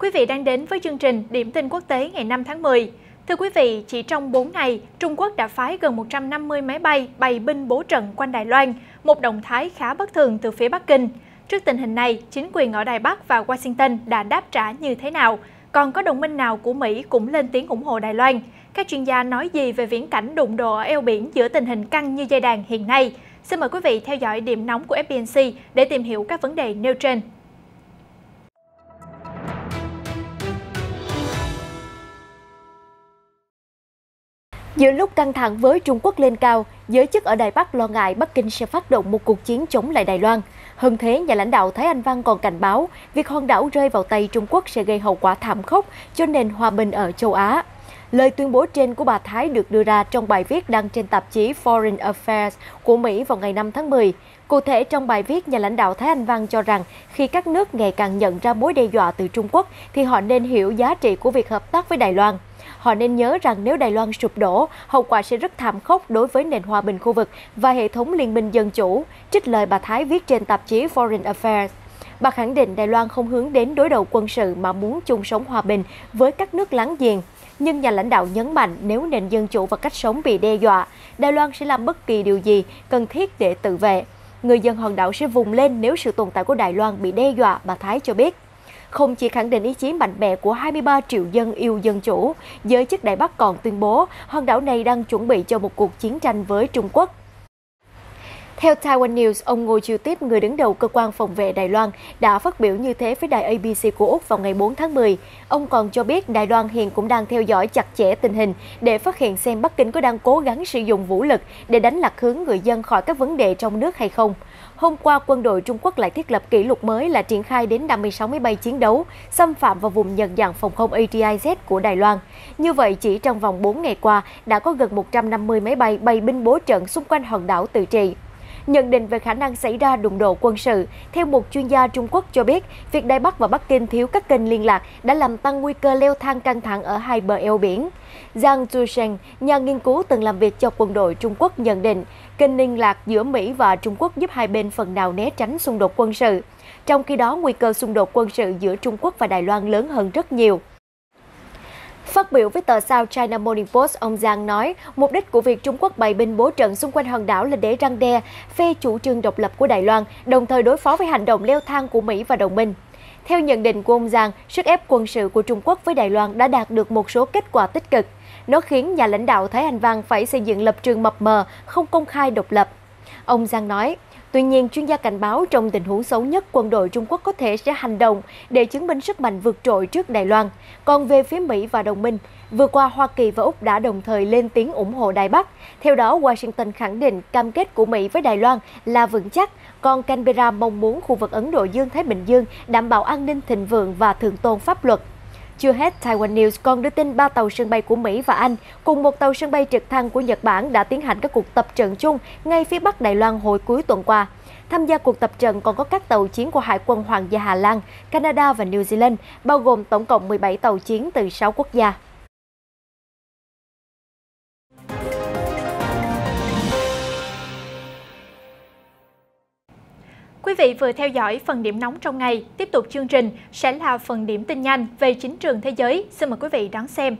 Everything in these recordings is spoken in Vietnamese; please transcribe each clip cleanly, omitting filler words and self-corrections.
Quý vị đang đến với chương trình Điểm tin quốc tế ngày 5 tháng 10. Thưa quý vị, chỉ trong 4 ngày, Trung Quốc đã phái gần 150 máy bay bày binh bố trận quanh Đài Loan, một động thái khá bất thường từ phía Bắc Kinh. Trước tình hình này, chính quyền ở Đài Bắc và Washington đã đáp trả như thế nào? Còn có đồng minh nào của Mỹ cũng lên tiếng ủng hộ Đài Loan? Các chuyên gia nói gì về viễn cảnh đụng độ ở eo biển giữa tình hình căng như dây đàn hiện nay? Xin mời quý vị theo dõi điểm nóng của FBNC để tìm hiểu các vấn đề nêu trên. Giữa lúc căng thẳng với Trung Quốc lên cao, giới chức ở Đài Bắc lo ngại Bắc Kinh sẽ phát động một cuộc chiến chống lại Đài Loan. Hơn thế, nhà lãnh đạo Thái Anh Văn còn cảnh báo việc hòn đảo rơi vào tay Trung Quốc sẽ gây hậu quả thảm khốc cho nền hòa bình ở châu Á. Lời tuyên bố trên của bà Thái được đưa ra trong bài viết đăng trên tạp chí Foreign Affairs của Mỹ vào ngày 5 tháng 10. Cụ thể, trong bài viết, nhà lãnh đạo Thái Anh Văn cho rằng khi các nước ngày càng nhận ra mối đe dọa từ Trung Quốc thì họ nên hiểu giá trị của việc hợp tác với Đài Loan. Họ nên nhớ rằng nếu Đài Loan sụp đổ, hậu quả sẽ rất thảm khốc đối với nền hòa bình khu vực và hệ thống liên minh dân chủ, trích lời bà Thái viết trên tạp chí Foreign Affairs. Bà khẳng định Đài Loan không hướng đến đối đầu quân sự mà muốn chung sống hòa bình với các nước láng giềng. Nhưng nhà lãnh đạo nhấn mạnh nếu nền dân chủ và cách sống bị đe dọa, Đài Loan sẽ làm bất kỳ điều gì cần thiết để tự vệ. Người dân hòn đảo sẽ vùng lên nếu sự tồn tại của Đài Loan bị đe dọa, bà Thái cho biết. Không chỉ khẳng định ý chí mạnh mẽ của 23 triệu dân yêu dân chủ, giới chức Đài Bắc còn tuyên bố hòn đảo này đang chuẩn bị cho một cuộc chiến tranh với Trung Quốc. Theo Taiwan News, ông Ngô Chiêu Tiếp, người đứng đầu cơ quan phòng vệ Đài Loan, đã phát biểu như thế với đài ABC của Úc vào ngày 4 tháng 10. Ông còn cho biết Đài Loan hiện cũng đang theo dõi chặt chẽ tình hình để phát hiện xem Bắc Kinh có đang cố gắng sử dụng vũ lực để đánh lạc hướng người dân khỏi các vấn đề trong nước hay không. Hôm qua, quân đội Trung Quốc lại thiết lập kỷ lục mới là triển khai đến 56 máy bay chiến đấu, xâm phạm vào vùng nhận dạng phòng không ATIZ của Đài Loan. Như vậy, chỉ trong vòng 4 ngày qua, đã có gần 150 máy bay bày binh bố trận xung quanh hòn đảo tự trị. Nhận định về khả năng xảy ra đụng độ quân sự, theo một chuyên gia Trung Quốc cho biết, việc Đài Bắc và Bắc Kinh thiếu các kênh liên lạc đã làm tăng nguy cơ leo thang căng thẳng ở hai bờ eo biển. Zhang Zhusheng, nhà nghiên cứu từng làm việc cho quân đội Trung Quốc nhận định, kênh liên lạc giữa Mỹ và Trung Quốc giúp hai bên phần nào né tránh xung đột quân sự. Trong khi đó, nguy cơ xung đột quân sự giữa Trung Quốc và Đài Loan lớn hơn rất nhiều. Phát biểu với tờ South China Morning Post, ông Zhang nói, mục đích của việc Trung Quốc bày binh bố trận xung quanh hòn đảo là để răn đe, phê chủ trương độc lập của Đài Loan, đồng thời đối phó với hành động leo thang của Mỹ và đồng minh. Theo nhận định của ông Zhang, sức ép quân sự của Trung Quốc với Đài Loan đã đạt được một số kết quả tích cực. Nó khiến nhà lãnh đạo Thái Anh Văn phải xây dựng lập trường mập mờ, không công khai độc lập. Ông Zhang nói, tuy nhiên, chuyên gia cảnh báo trong tình huống xấu nhất, quân đội Trung Quốc có thể sẽ hành động để chứng minh sức mạnh vượt trội trước Đài Loan. Còn về phía Mỹ và đồng minh, vừa qua Hoa Kỳ và Úc đã đồng thời lên tiếng ủng hộ Đài Bắc. Theo đó, Washington khẳng định cam kết của Mỹ với Đài Loan là vững chắc, còn Canberra mong muốn khu vực Ấn Độ Dương-Thái Bình Dương đảm bảo an ninh thịnh vượng và thượng tôn pháp luật. Chưa hết, Taiwan News còn đưa tin 3 tàu sân bay của Mỹ và Anh cùng một tàu sân bay trực thăng của Nhật Bản đã tiến hành các cuộc tập trận chung ngay phía Bắc Đài Loan hồi cuối tuần qua. Tham gia cuộc tập trận còn có các tàu chiến của Hải quân Hoàng gia Hà Lan, Canada và New Zealand, bao gồm tổng cộng 17 tàu chiến từ 6 quốc gia. Quý vị vừa theo dõi phần điểm nóng trong ngày. Tiếp tục chương trình sẽ là phần điểm tin nhanh về chính trường thế giới. Xin mời quý vị đón xem.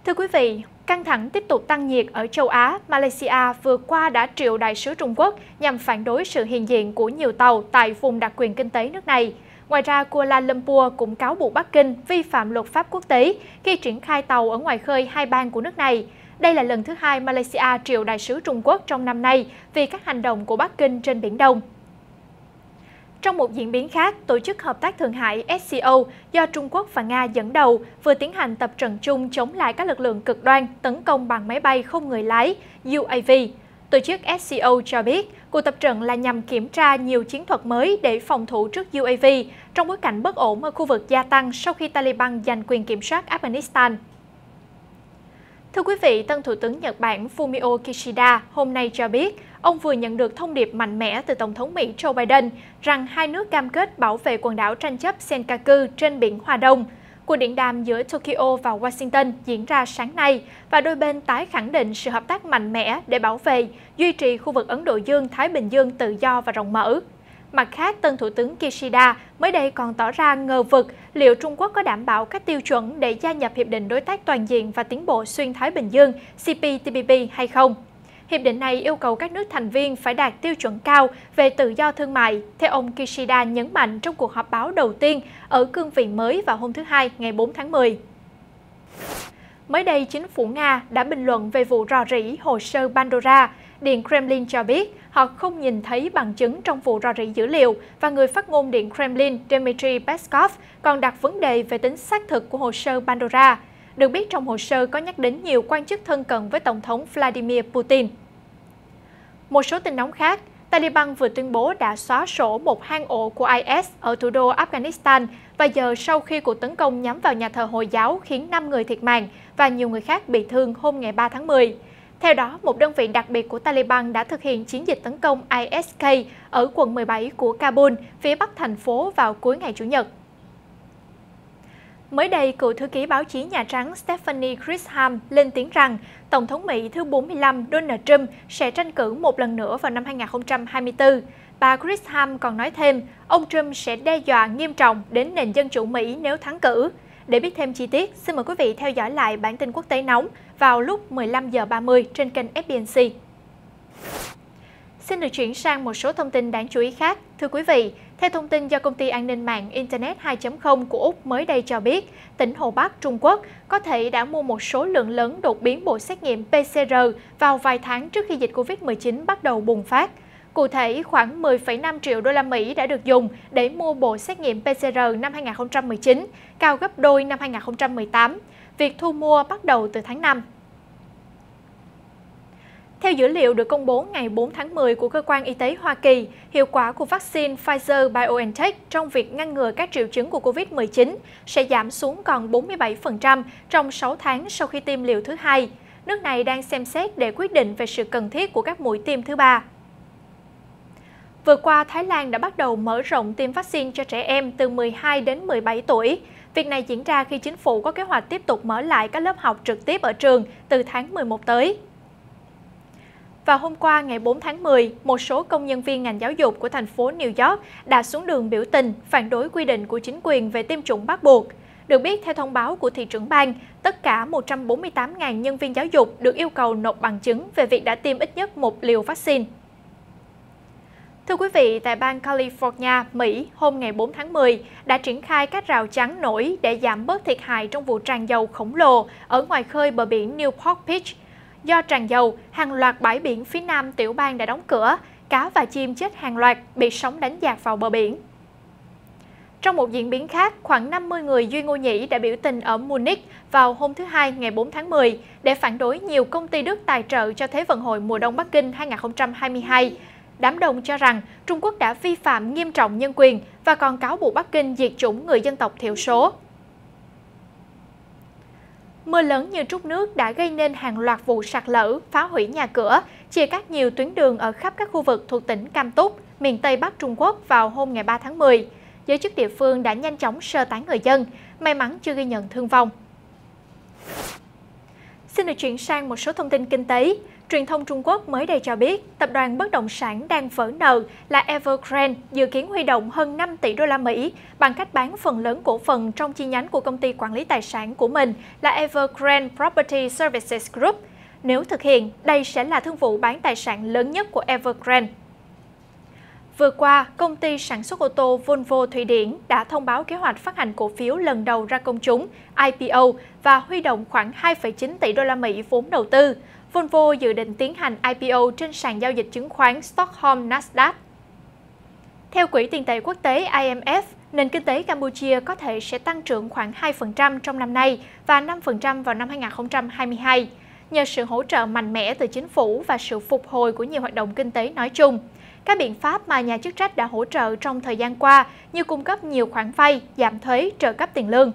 Thưa quý vị, căng thẳng tiếp tục tăng nhiệt ở châu Á. Malaysia vừa qua đã triệu đại sứ Trung Quốc nhằm phản đối sự hiện diện của nhiều tàu tại vùng đặc quyền kinh tế nước này. Ngoài ra, Kuala Lumpur cũng cáo buộc Bắc Kinh vi phạm luật pháp quốc tế khi triển khai tàu ở ngoài khơi hai bang của nước này. Đây là lần thứ hai Malaysia triệu đại sứ Trung Quốc trong năm nay vì các hành động của Bắc Kinh trên Biển Đông. Trong một diễn biến khác, Tổ chức Hợp tác Thượng Hải SCO do Trung Quốc và Nga dẫn đầu vừa tiến hành tập trận chung chống lại các lực lượng cực đoan tấn công bằng máy bay không người lái UAV. Tổ chức SCO cho biết, cuộc tập trận là nhằm kiểm tra nhiều chiến thuật mới để phòng thủ trước UAV trong bối cảnh bất ổn ở khu vực gia tăng sau khi Taliban giành quyền kiểm soát Afghanistan. Thưa quý vị, tân Thủ tướng Nhật Bản Fumio Kishida hôm nay cho biết, ông vừa nhận được thông điệp mạnh mẽ từ Tổng thống Mỹ Joe Biden rằng hai nước cam kết bảo vệ quần đảo tranh chấp Senkaku trên biển Hoa Đông. Cuộc điện đàm giữa Tokyo và Washington diễn ra sáng nay và đôi bên tái khẳng định sự hợp tác mạnh mẽ để bảo vệ, duy trì khu vực Ấn Độ Dương-Thái Bình Dương tự do và rộng mở. Mặt khác, tân Thủ tướng Kishida mới đây còn tỏ ra ngờ vực liệu Trung Quốc có đảm bảo các tiêu chuẩn để gia nhập Hiệp định Đối tác Toàn diện và Tiến bộ Xuyên Thái Bình Dương CPTPP hay không. Hiệp định này yêu cầu các nước thành viên phải đạt tiêu chuẩn cao về tự do thương mại, theo ông Kishida nhấn mạnh trong cuộc họp báo đầu tiên ở cương vị mới vào hôm thứ Hai, ngày 4 tháng 10. Mới đây, chính phủ Nga đã bình luận về vụ rò rỉ hồ sơ Pandora. Điện Kremlin cho biết họ không nhìn thấy bằng chứng trong vụ rò rỉ dữ liệu và người phát ngôn Điện Kremlin Dmitry Peskov còn đặt vấn đề về tính xác thực của hồ sơ Pandora. Được biết trong hồ sơ có nhắc đến nhiều quan chức thân cận với Tổng thống Vladimir Putin. Một số tin nóng khác, Taliban vừa tuyên bố đã xóa sổ một hang ổ của IS ở thủ đô Afghanistan và giờ sau khi cuộc tấn công nhắm vào nhà thờ Hồi giáo khiến 5 người thiệt mạng và nhiều người khác bị thương hôm ngày 3 tháng 10. Theo đó, một đơn vị đặc biệt của Taliban đã thực hiện chiến dịch tấn công ISK ở quận 17 của Kabul, phía bắc thành phố vào cuối ngày Chủ nhật. Mới đây, cựu thư ký báo chí Nhà Trắng Stephanie Grisham lên tiếng rằng Tổng thống Mỹ thứ 45 Donald Trump sẽ tranh cử một lần nữa vào năm 2024. Bà Grisham còn nói thêm, ông Trump sẽ đe dọa nghiêm trọng đến nền dân chủ Mỹ nếu thắng cử. Để biết thêm chi tiết, xin mời quý vị theo dõi lại bản tin quốc tế nóng vào lúc 15 giờ 30 trên kênh FBNC. Xin được chuyển sang một số thông tin đáng chú ý khác. Thưa quý vị, theo thông tin do Công ty An ninh mạng Internet 2.0 của Úc mới đây cho biết, tỉnh Hồ Bắc, Trung Quốc có thể đã mua một số lượng lớn đột biến bộ xét nghiệm PCR vào vài tháng trước khi dịch Covid-19 bắt đầu bùng phát. Cụ thể, khoảng 10,5 triệu đô la Mỹ đã được dùng để mua bộ xét nghiệm PCR năm 2019, cao gấp đôi năm 2018. Việc thu mua bắt đầu từ tháng 5. Theo dữ liệu được công bố ngày 4 tháng 10 của Cơ quan Y tế Hoa Kỳ, hiệu quả của vaccine Pfizer-BioNTech trong việc ngăn ngừa các triệu chứng của Covid-19 sẽ giảm xuống còn 47% trong 6 tháng sau khi tiêm liều thứ hai. Nước này đang xem xét để quyết định về sự cần thiết của các mũi tiêm thứ ba. Vừa qua, Thái Lan đã bắt đầu mở rộng tiêm vaccine cho trẻ em từ 12 đến 17 tuổi. Việc này diễn ra khi chính phủ có kế hoạch tiếp tục mở lại các lớp học trực tiếp ở trường từ tháng 11 tới. Vào hôm qua, ngày 4 tháng 10, một số công nhân viên ngành giáo dục của thành phố New York đã xuống đường biểu tình phản đối quy định của chính quyền về tiêm chủng bắt buộc. Được biết, theo thông báo của thị trưởng bang, tất cả 148.000 nhân viên giáo dục được yêu cầu nộp bằng chứng về việc đã tiêm ít nhất một liều vaccine. Thưa quý vị, tại bang California, Mỹ, hôm ngày 4 tháng 10 đã triển khai các rào chắn nổi để giảm bớt thiệt hại trong vụ tràn dầu khổng lồ ở ngoài khơi bờ biển Newport Beach. Do tràn dầu, hàng loạt bãi biển phía nam tiểu bang đã đóng cửa, cá và chim chết hàng loạt bị sóng đánh dạt vào bờ biển. Trong một diễn biến khác, khoảng 50 người Duy Ngô Nhĩ đã biểu tình ở Munich vào hôm thứ Hai ngày 4 tháng 10 để phản đối nhiều công ty Đức tài trợ cho Thế vận hội mùa đông Bắc Kinh 2022. Đám đông cho rằng Trung Quốc đã vi phạm nghiêm trọng nhân quyền và còn cáo buộc Bắc Kinh diệt chủng người dân tộc thiểu số. Mưa lớn như trút nước đã gây nên hàng loạt vụ sạt lở, phá hủy nhà cửa, chia cắt nhiều tuyến đường ở khắp các khu vực thuộc tỉnh Cam Túc, miền Tây Bắc Trung Quốc vào hôm ngày 3 tháng 10. Giới chức địa phương đã nhanh chóng sơ tán người dân, may mắn chưa ghi nhận thương vong. Xin được chuyển sang một số thông tin kinh tế. Truyền thông Trung Quốc mới đây cho biết, tập đoàn bất động sản đang vỡ nợ là Evergrande dự kiến huy động hơn 5 tỷ đô la Mỹ bằng cách bán phần lớn cổ phần trong chi nhánh của công ty quản lý tài sản của mình là Evergrande Property Services Group. Nếu thực hiện, đây sẽ là thương vụ bán tài sản lớn nhất của Evergrande. Vừa qua, công ty sản xuất ô tô Volvo Thụy Điển đã thông báo kế hoạch phát hành cổ phiếu lần đầu ra công chúng IPO và huy động khoảng 2,9 tỷ đô la Mỹ vốn đầu tư. Volvo dự định tiến hành IPO trên sàn giao dịch chứng khoán Stockholm Nasdaq. Theo Quỹ tiền tệ quốc tế IMF, nền kinh tế Campuchia có thể sẽ tăng trưởng khoảng 2% trong năm nay và 5% vào năm 2022, nhờ sự hỗ trợ mạnh mẽ từ chính phủ và sự phục hồi của nhiều hoạt động kinh tế nói chung. Các biện pháp mà nhà chức trách đã hỗ trợ trong thời gian qua như cung cấp nhiều khoản vay, giảm thuế, trợ cấp tiền lương.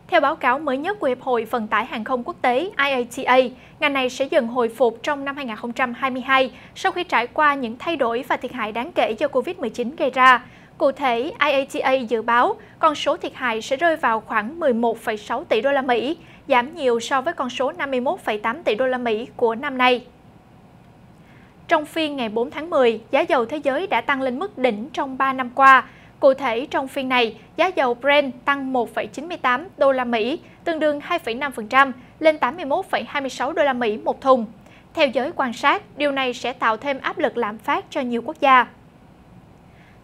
Theo báo cáo mới nhất của Hiệp hội Vận tải Hàng không Quốc tế IATA, ngành này sẽ dần hồi phục trong năm 2022 sau khi trải qua những thay đổi và thiệt hại đáng kể do Covid-19 gây ra. Cụ thể, IATA dự báo con số thiệt hại sẽ rơi vào khoảng 11,6 tỷ đô la Mỹ, giảm nhiều so với con số 51,8 tỷ đô la Mỹ của năm nay. Trong phiên ngày 4 tháng 10, giá dầu thế giới đã tăng lên mức đỉnh trong 3 năm qua. Cụ thể, trong phiên này, giá dầu Brent tăng 1,98 đô la Mỹ, tương đương 2,5% lên 81,26 đô la Mỹ một thùng. Theo giới quan sát, điều này sẽ tạo thêm áp lực lạm phát cho nhiều quốc gia.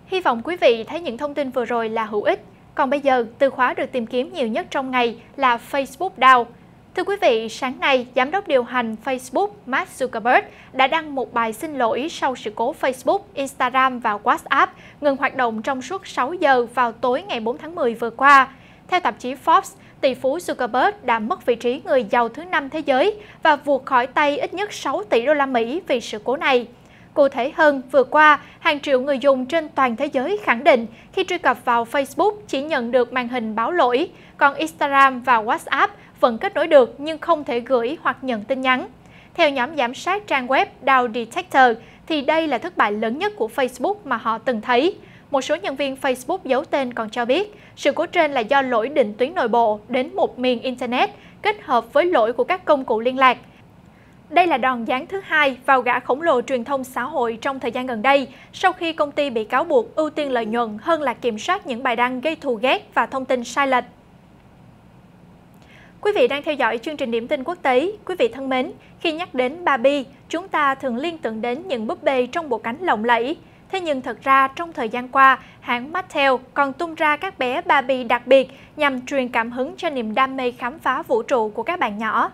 Hy vọng quý vị thấy những thông tin vừa rồi là hữu ích. Còn bây giờ, từ khóa được tìm kiếm nhiều nhất trong ngày là Facebook Down. Thưa quý vị, sáng nay, Giám đốc điều hành Facebook Mark Zuckerberg đã đăng một bài xin lỗi sau sự cố Facebook, Instagram và WhatsApp ngừng hoạt động trong suốt 6 giờ vào tối ngày 4 tháng 10 vừa qua. Theo tạp chí Forbes, tỷ phú Zuckerberg đã mất vị trí người giàu thứ 5 thế giới và vụt khỏi tay ít nhất 6 tỷ đô la Mỹ vì sự cố này. Cụ thể hơn, vừa qua, hàng triệu người dùng trên toàn thế giới khẳng định khi truy cập vào Facebook chỉ nhận được màn hình báo lỗi, còn Instagram và WhatsApp vẫn kết nối được nhưng không thể gửi hoặc nhận tin nhắn. Theo nhóm giám sát trang web Dow Detector, thì đây là thất bại lớn nhất của Facebook mà họ từng thấy. Một số nhân viên Facebook giấu tên còn cho biết, sự cố trên là do lỗi định tuyến nội bộ đến một miền Internet kết hợp với lỗi của các công cụ liên lạc. Đây là đòn giáng thứ hai vào gã khổng lồ truyền thông xã hội trong thời gian gần đây, sau khi công ty bị cáo buộc ưu tiên lợi nhuận hơn là kiểm soát những bài đăng gây thù ghét và thông tin sai lệch. Quý vị đang theo dõi chương trình điểm tin quốc tế. Quý vị thân mến, khi nhắc đến Barbie, chúng ta thường liên tưởng đến những búp bê trong bộ cánh lộng lẫy. Thế nhưng thật ra, trong thời gian qua, hãng Mattel còn tung ra các bé Barbie đặc biệt nhằm truyền cảm hứng cho niềm đam mê khám phá vũ trụ của các bạn nhỏ.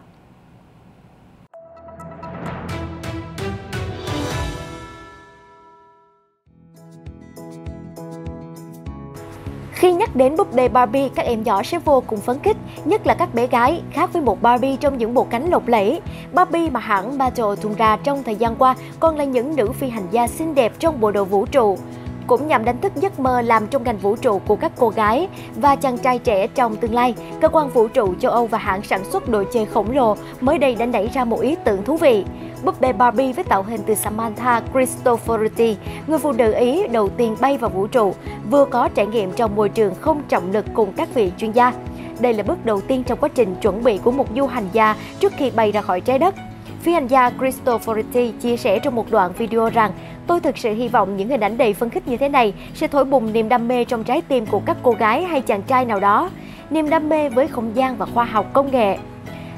Khi nhắc đến búp bê Barbie, các em nhỏ sẽ vô cùng phấn khích, nhất là các bé gái. Khác với một Barbie trong những bộ cánh lộng lẫy, Barbie mà hãng Mattel tung ra trong thời gian qua còn là những nữ phi hành gia xinh đẹp trong bộ đồ vũ trụ. Cũng nhằm đánh thức giấc mơ làm trong ngành vũ trụ của các cô gái và chàng trai trẻ trong tương lai, cơ quan vũ trụ châu Âu và hãng sản xuất đồ chơi khổng lồ mới đây đã nảy ra một ý tưởng thú vị. Búp bê Barbie với tạo hình từ Samantha Cristoforetti, người phụ nữ Ý đầu tiên bay vào vũ trụ, vừa có trải nghiệm trong môi trường không trọng lực cùng các vị chuyên gia. Đây là bước đầu tiên trong quá trình chuẩn bị của một du hành gia trước khi bay ra khỏi trái đất. Phi hành gia Cristoforetti chia sẻ trong một đoạn video rằng: "Tôi thực sự hy vọng những hình ảnh đầy phấn khích như thế này sẽ thổi bùng niềm đam mê trong trái tim của các cô gái hay chàng trai nào đó, niềm đam mê với không gian và khoa học công nghệ."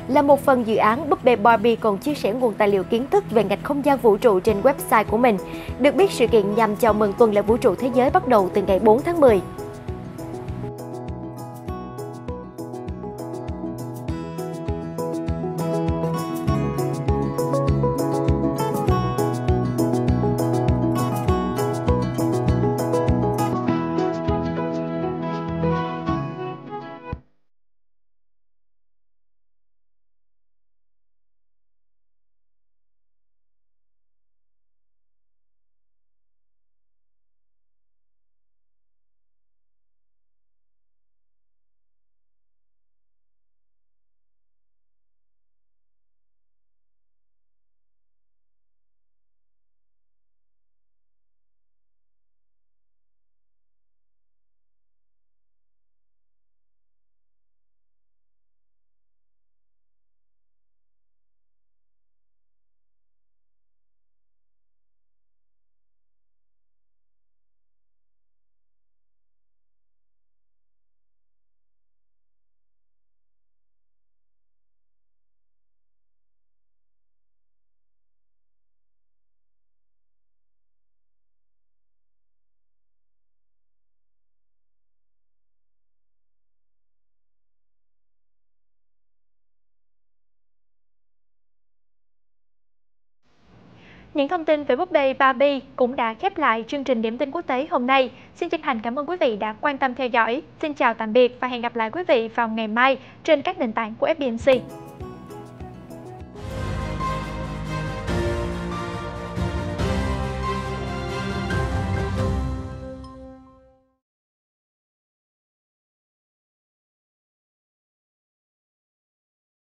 Là một phần dự án, búp bê Barbie còn chia sẻ nguồn tài liệu kiến thức về ngành không gian vũ trụ trên website của mình. Được biết, sự kiện nhằm chào mừng tuần lễ vũ trụ thế giới bắt đầu từ ngày 4 tháng 10. Những thông tin về búp bê Barbie cũng đã khép lại chương trình điểm tin quốc tế hôm nay. Xin chân thành cảm ơn quý vị đã quan tâm theo dõi. Xin chào tạm biệt và hẹn gặp lại quý vị vào ngày mai trên các nền tảng của FBNC.